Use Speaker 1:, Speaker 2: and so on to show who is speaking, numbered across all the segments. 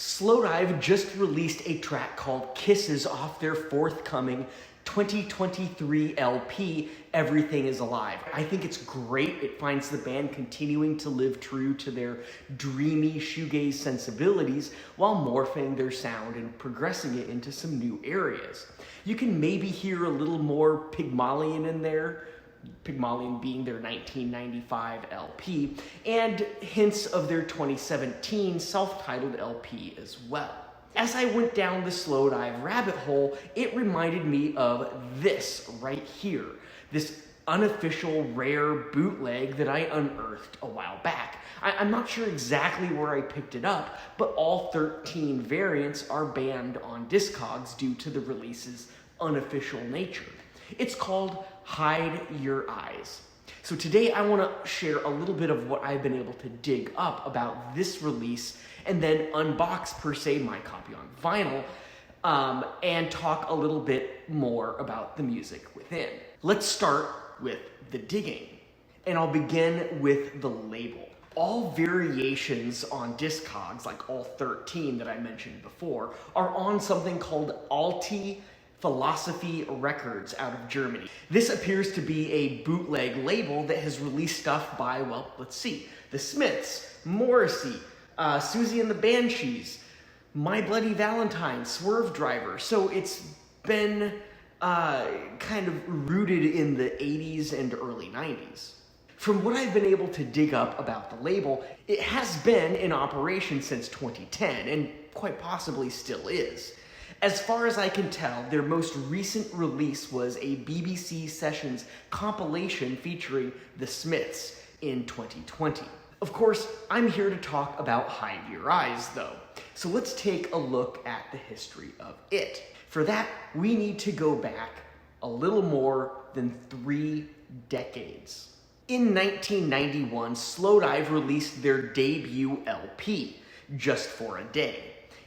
Speaker 1: Slowdive just released a track called Kisses off their forthcoming 2023 LP, Everything is Alive. I think it's great. It finds the band continuing to live true to their dreamy shoegaze sensibilities while morphing their sound and progressing it into some new areas. You can maybe hear a little more Pygmalion in there, Pygmalion being their 1995 LP, and hints of their 2017 self-titled LP as well. As I went down the Slowdive rabbit hole, it reminded me of this right here, this unofficial rare bootleg that I unearthed a while back. I'm not sure exactly where I picked it up, but all 13 variants are banned on Discogs due to the release's unofficial nature. It's called Yer Eyes. So today I want to share a little bit of what I've been able to dig up about this release and then unbox, per se, my copy on vinyl, and talk a little bit more about the music within. Let's start with the digging, and I'll begin with the label. All variations on Discogs, like all 13 that I mentioned before, are on something called Alti Philosophi Records out of Germany. This appears to be a bootleg label that has released stuff by, well, let's see, The Smiths, Morrissey, Susie and the Banshees, My Bloody Valentine, Swerve Driver. So it's been kind of rooted in the 80s and early 90s. From what I've been able to dig up about the label, it has been in operation since 2010 and quite possibly still is. As far as I can tell, their most recent release was a BBC Sessions compilation featuring The Smiths in 2020. Of course, I'm here to talk about Yer Eyes, though. So let's take a look at the history of it. For that, we need to go back a little more than 3 decades. In 1991, Slowdive released their debut LP, Just for a Day.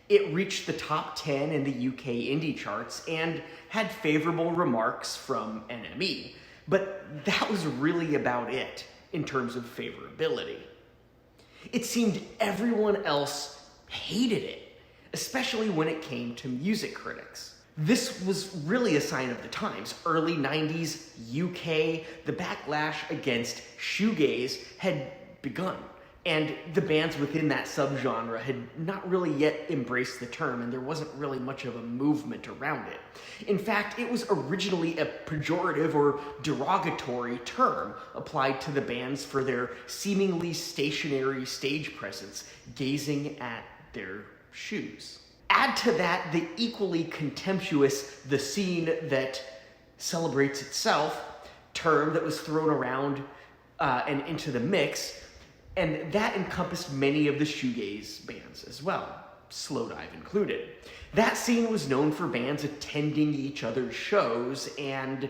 Speaker 1: It reached the top 10 in the UK indie charts and had favorable remarks from NME, but that was really about it in terms of favorability. It seemed everyone else hated it, especially when it came to music critics. This was really a sign of the times. Early 90s UK, the backlash against shoegaze had begun. And the bands within that subgenre had not really yet embraced the term, and there wasn't really much of a movement around it. In fact, it was originally a pejorative or derogatory term applied to the bands for their seemingly stationary stage presence, gazing at their shoes. Add to that the equally contemptuous "the scene that celebrates itself" term that was thrown around and into the mix, and that encompassed many of the shoegaze bands as well, Slowdive included. That scene was known for bands attending each other's shows and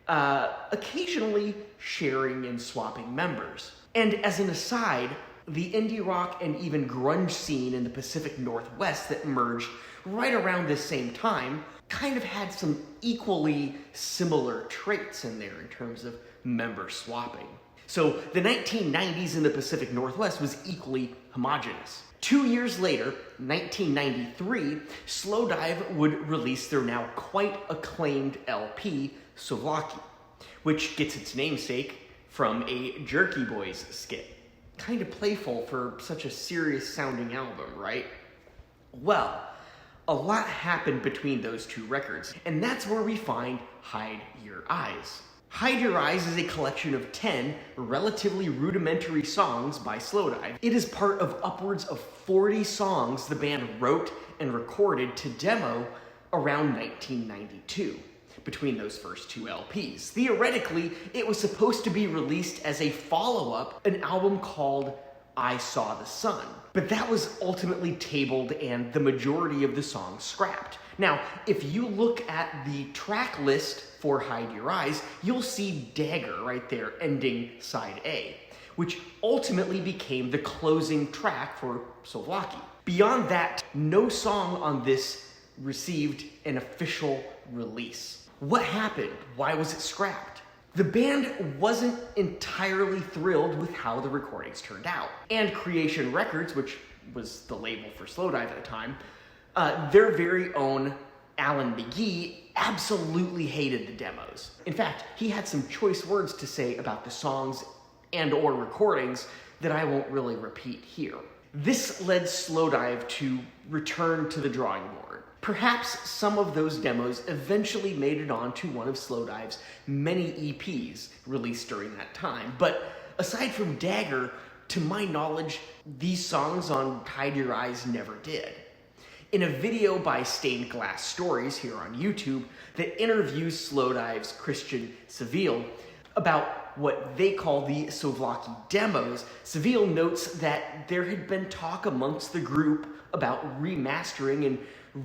Speaker 1: occasionally sharing and swapping members. And as an aside, the indie rock and even grunge scene in the Pacific Northwest that emerged right around this same time kind of had some equally similar traits in there in terms of member swapping. So the 1990s in the Pacific Northwest was equally homogenous. 2 years later, 1993, Slowdive would release their now quite acclaimed LP, Souvlaki, which gets its namesake from a Jerky Boys skit. Kind of playful for such a serious sounding album, right? Well, a lot happened between those two records, and that's where we find Yer Eyes. Yer Eyes is a collection of 10 relatively rudimentary songs by Slowdive. It is part of upwards of 40 songs the band wrote and recorded to demo around 1992, between those first 2 LPs. Theoretically, it was supposed to be released as a follow-up, an album called I Saw the Sun. But that was ultimately tabled and the majority of the songs scrapped. Now, if you look at the track list for Yer Eyes, you'll see Dagger right there ending side A, which ultimately became the closing track for Souvlaki. Beyond that, no song on this received an official release. What happened? Why was it scrapped? The band wasn't entirely thrilled with how the recordings turned out, and Creation Records, which was the label for Slowdive at the time, their very own Alan McGee absolutely hated the demos. In fact, he had some choice words to say about the songs and or recordings that I won't really repeat here. This led Slowdive to return to the drawing board. Perhaps some of those demos eventually made it onto one of Slowdive's many EPs released during that time, but aside from Dagger, to my knowledge, these songs on Hide Your Eyes never did. In a video by Stained Glass Stories here on YouTube that interviews Slowdive's Christian Savill about what they call the Souvlaki demos, Savill notes that there had been talk amongst the group about remastering and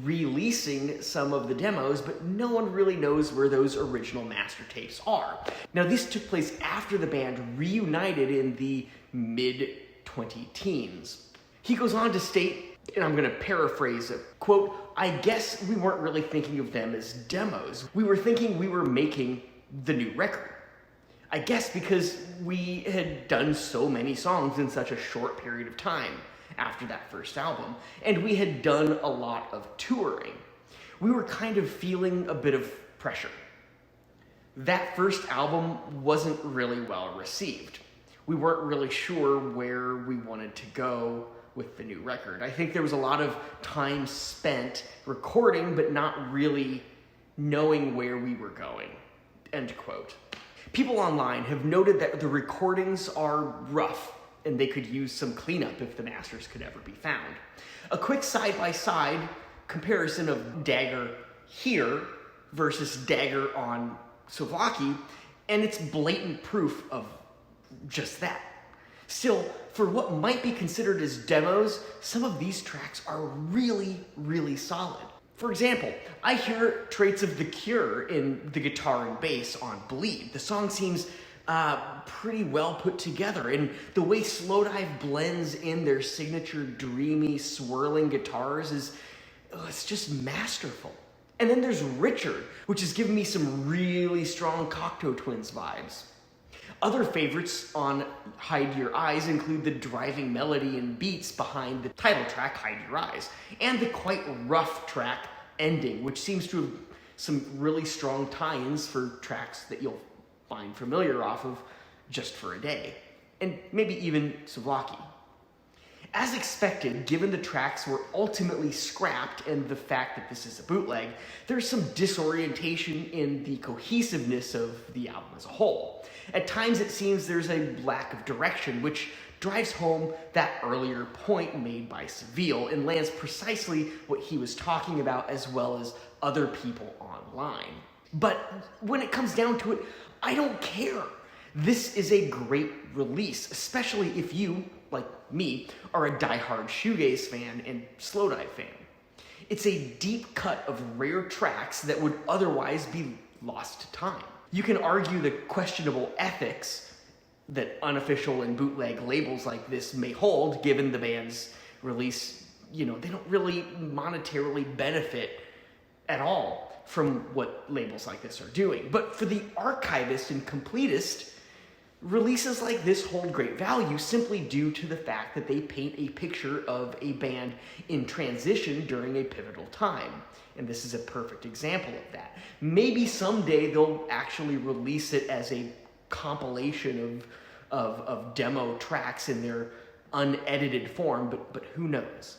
Speaker 1: releasing some of the demos, but no one really knows where those original master tapes are. Now, this took place after the band reunited in the mid-2010s. He goes on to state, and I'm going to paraphrase it, quote, "I guess we weren't really thinking of them as demos. We were thinking we were making the new record. I guess because we had done so many songs in such a short period of time after that first album, and we had done a lot of touring. We were kind of feeling a bit of pressure. That first album wasn't really well received. We weren't really sure where we wanted to go with the new record. I think there was a lot of time spent recording, but not really knowing where we were going." End quote. People online have noted that the recordings are rough and they could use some cleanup if the masters could ever be found. A quick side-by-side comparison of Dagger here versus Dagger on Souvlaki, and it's blatant proof of just that. Still, for what might be considered as demos, some of these tracks are really, really solid. For example, I hear traits of The Cure in the guitar and bass on Bleed. The song seems pretty well put together, and the way Slowdive blends in their signature dreamy, swirling guitars it's just masterful. And then there's Richard, which has given me some really strong Cocteau Twins vibes. Other favorites on Hide Your Eyes include the driving melody and beats behind the title track, Hide Your Eyes, and the quite rough track, Ending, which seems to have some really strong tie-ins for tracks that you'll find familiar off of Just for a Day, and maybe even Souvlaki. As expected, given the tracks were ultimately scrapped and the fact that this is a bootleg, there's some disorientation in the cohesiveness of the album as a whole. At times it seems there's a lack of direction, which drives home that earlier point made by Savill and lands precisely what he was talking about as well as other people online. But when it comes down to it, I don't care. This is a great release, especially if you, like me, are a diehard shoegaze fan and Slowdive fan. It's a deep cut of rare tracks that would otherwise be lost to time. You can argue the questionable ethics that unofficial and bootleg labels like this may hold, given the band's release. They don't really monetarily benefit at all from what labels like this are doing. But for the archivist and completist, releases like this hold great value simply due to the fact that they paint a picture of a band in transition during a pivotal time. And this is a perfect example of that. Maybe someday they'll actually release it as a compilation of demo tracks in their unedited form, but who knows?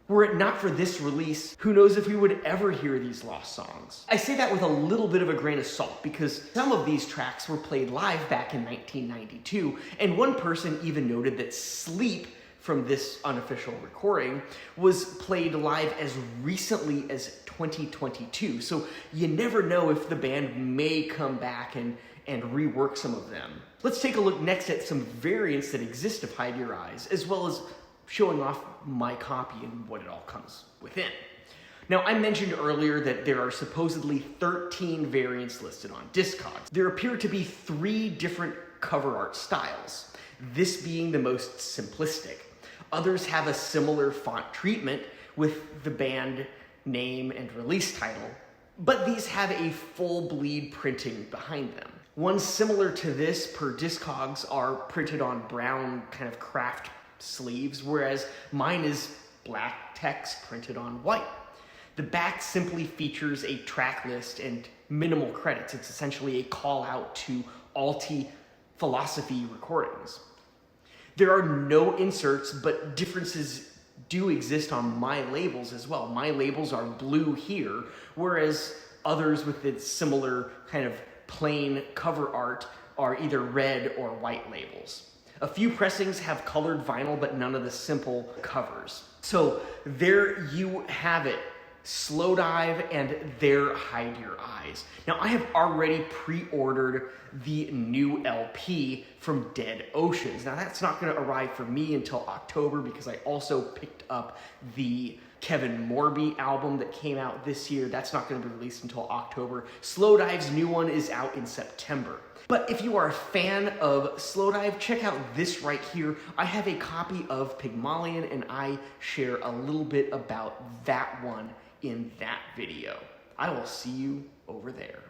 Speaker 1: Were it not for this release, who knows if we would ever hear these lost songs? I say that with a little bit of a grain of salt because some of these tracks were played live back in 1992, and one person even noted that Sleep from this unofficial recording was played live as recently as 2022. So you never know if the band may come back and rework some of them. Let's take a look next at some variants that exist of Hide Your Eyes, as well as showing off my copy and what it all comes within. Now, I mentioned earlier that there are supposedly 13 variants listed on Discogs. There appear to be 3 different cover art styles, this being the most simplistic. Others have a similar font treatment with the band name and release title, but these have a full bleed printing behind them. Ones similar to this per Discogs are printed on brown kind of craft sleeves, whereas mine is black text printed on white. The back simply features a track list and minimal credits. It's essentially a call out to Alti Philosophi Recordings. There are no inserts, but differences do exist on my labels as well. My labels are blue here, whereas others with its similar kind of plain cover art are either red or white labels. A few pressings have colored vinyl, but none of the simple covers. So there you have it. Slowdive and There Hide Your Eyes. Now, I have already pre-ordered the new LP from Dead Oceans. Now, that's not going to arrive for me until October because I also picked up the Kevin Morby album that came out this year. That's not going to be released until October. Slowdive's new one is out in September. But if you are a fan of Slowdive, check out this right here. I have a copy of Pygmalion, and I share a little bit about that one in that video. I will see you over there.